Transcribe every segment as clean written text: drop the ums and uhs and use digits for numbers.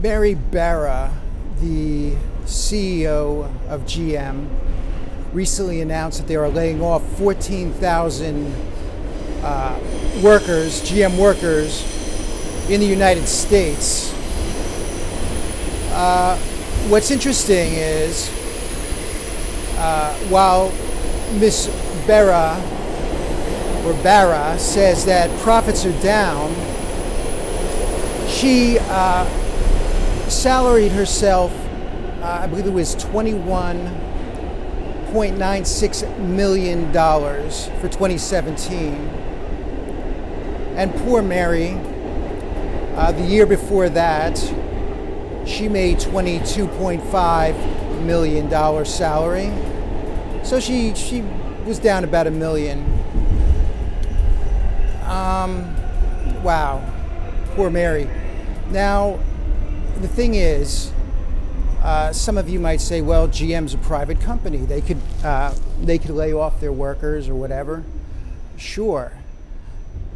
Mary Barra, the CEO of GM, recently announced that they are laying off 14,000 workers, GM workers, in the United States. What's interesting is, while Ms. Barra says that profits are down, she salaried herself, I believe it was $21.96 million for 2017. And poor Mary, the year before that, she made $22.5 million salary. So she was down about $1 million. Wow, poor Mary. Now, the thing is, some of you might say, well, GM's a private company. They could lay off their workers or whatever. Sure,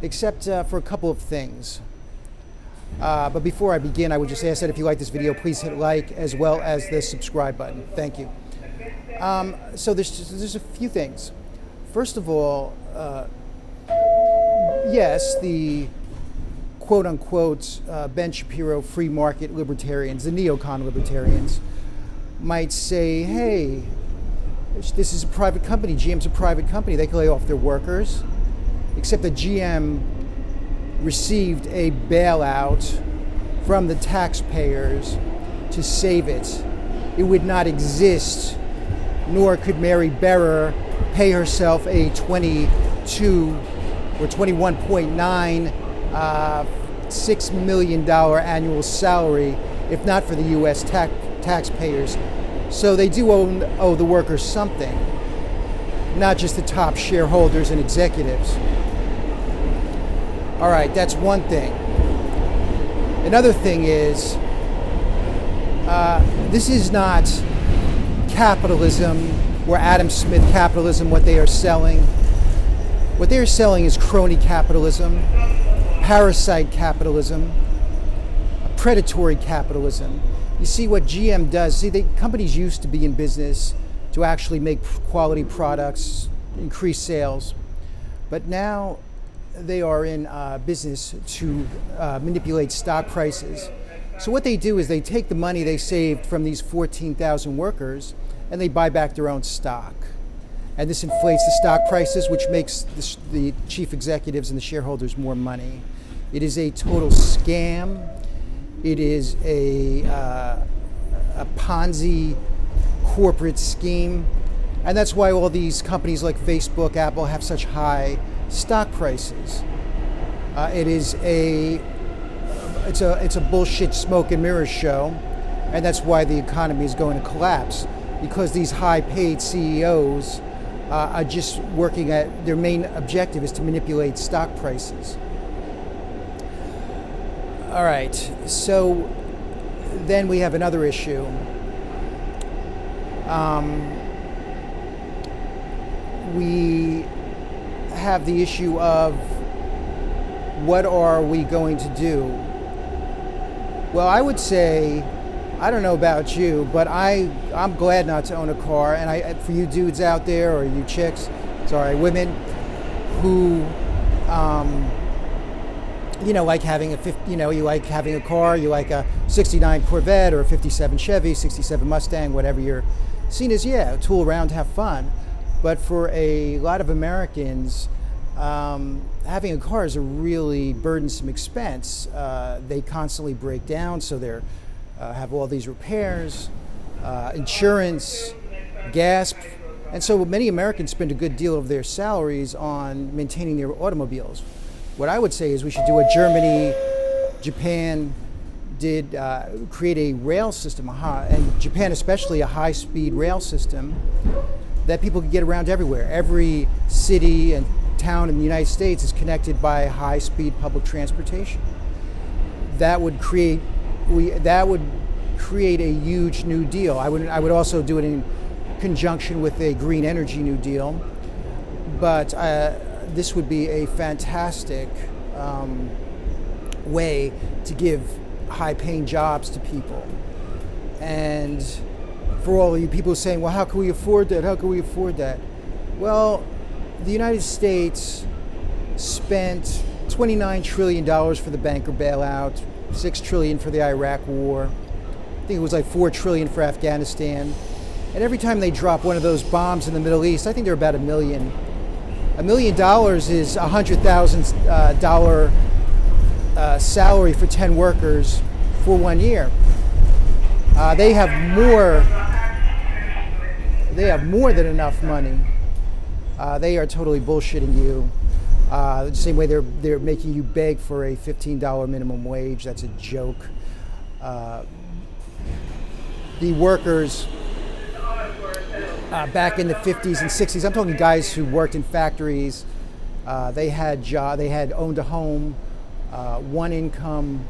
except for a couple of things. But before I begin, I would just ask that if you like this video, please hit like as well as the subscribe button. Thank you. So there's a few things. First of all, yes, the quote-unquote Ben Shapiro free market libertarians, the neocon libertarians, might say, hey, this is a private company, GM's a private company, they can lay off their workers, except that GM received a bailout from the taxpayers to save it. It would not exist, nor could Mary Barra pay herself a 22 or $21.96 million annual salary if not for the U.S. taxpayers. So they do owe the workers something, not just the top shareholders and executives. All right, that's one thing. Another thing is, this is not capitalism or Adam Smith capitalism, what they are selling. What they are selling is crony capitalism, parasite capitalism, predatory capitalism. You see what GM does. See, companies used to be in business to actually make quality products, increase sales, but now they are in business to manipulate stock prices. So what they do is they take the money they saved from these 14,000 workers and they buy back their own stock. And this inflates the stock prices, which makes the chief executives and the shareholders more money. It is a total scam. It is a Ponzi corporate scheme. And that's why all these companies like Facebook, Apple have such high stock prices. It's a bullshit smoke and mirrors show. And that's why the economy is going to collapse, because these high-paid CEOs are just working at, their main objective is to manipulate stock prices. All right, so then we have another issue. We have the issue of what are we going to do? Well, I would say, I don't know about you, but I'm glad not to own a car. And for you dudes out there, or you chicks, sorry, women, who, like having you like having a car, you like a 69 Corvette or a 57 Chevy, 67 Mustang, whatever you're seen as, yeah, tool around, have fun. But for a lot of Americans, having a car is a really burdensome expense. They constantly break down, so they're have all these repairs, insurance, gas, and so many Americans spend a good deal of their salaries on maintaining their automobiles. What I would say is we should do what Germany, Japan did, create a rail system, and Japan especially, a high-speed rail system that people can get around everywhere. Every city and town in the United States is connected by high-speed public transportation. That would create a huge New Deal. I would also do it in conjunction with a green energy New Deal, but this would be a fantastic way to give high-paying jobs to people. And for all of you people saying, well, how can we afford that? How can we afford that? Well, the United States spent $29 trillion for the banker bailout, $6 trillion for the Iraq war. I think it was like $4 trillion for Afghanistan. And every time they drop one of those bombs in the Middle East, I think they're about $1 million. $1 million is $100,000 salary for 10 workers for 1 year. They have more than enough money. They are totally bullshitting you. The same way they're making you beg for a $15 minimum wage. That's a joke. The workers back in the 50s and 60s, I'm talking guys who worked in factories. They had owned a home, one income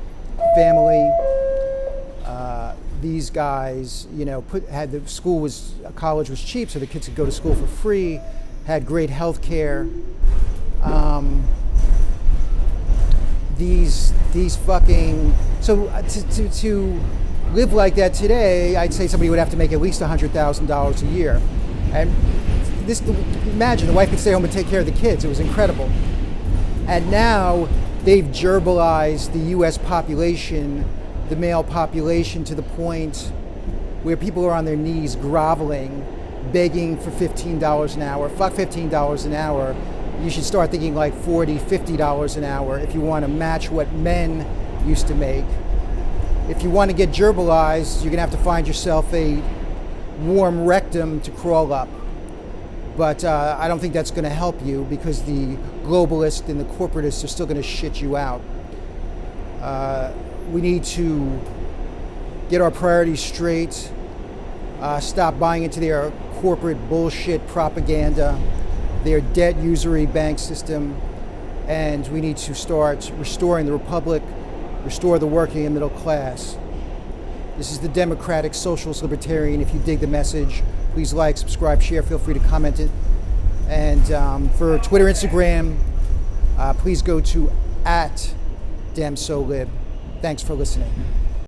family. These guys, college was cheap, so the kids could go to school for free. Had great health care. To live like that today, I'd say somebody would have to make at least $100,000 a year. And imagine the wife could stay home and take care of the kids. It was incredible. And now they've gerbalized the U.S. population, the male population, to the point where people are on their knees groveling, begging for $15 an hour. Fuck $15 an hour. You should start thinking like $40, $50 an hour if you want to match what men used to make. If you want to get gerbalized, you're going to have to find yourself a warm rectum to crawl up. But I don't think that's going to help you, because the globalists and the corporatists are still going to shit you out. We need to get our priorities straight, stop buying into their corporate bullshit propaganda, their debt usury bank system, and we need to start restoring the republic, restore the working and middle class. This is the Democratic Socialist Libertarian. If you dig the message, please like, subscribe, share, feel free to comment it. And for Twitter, Instagram, please go to @DemSoLib. Thanks for listening.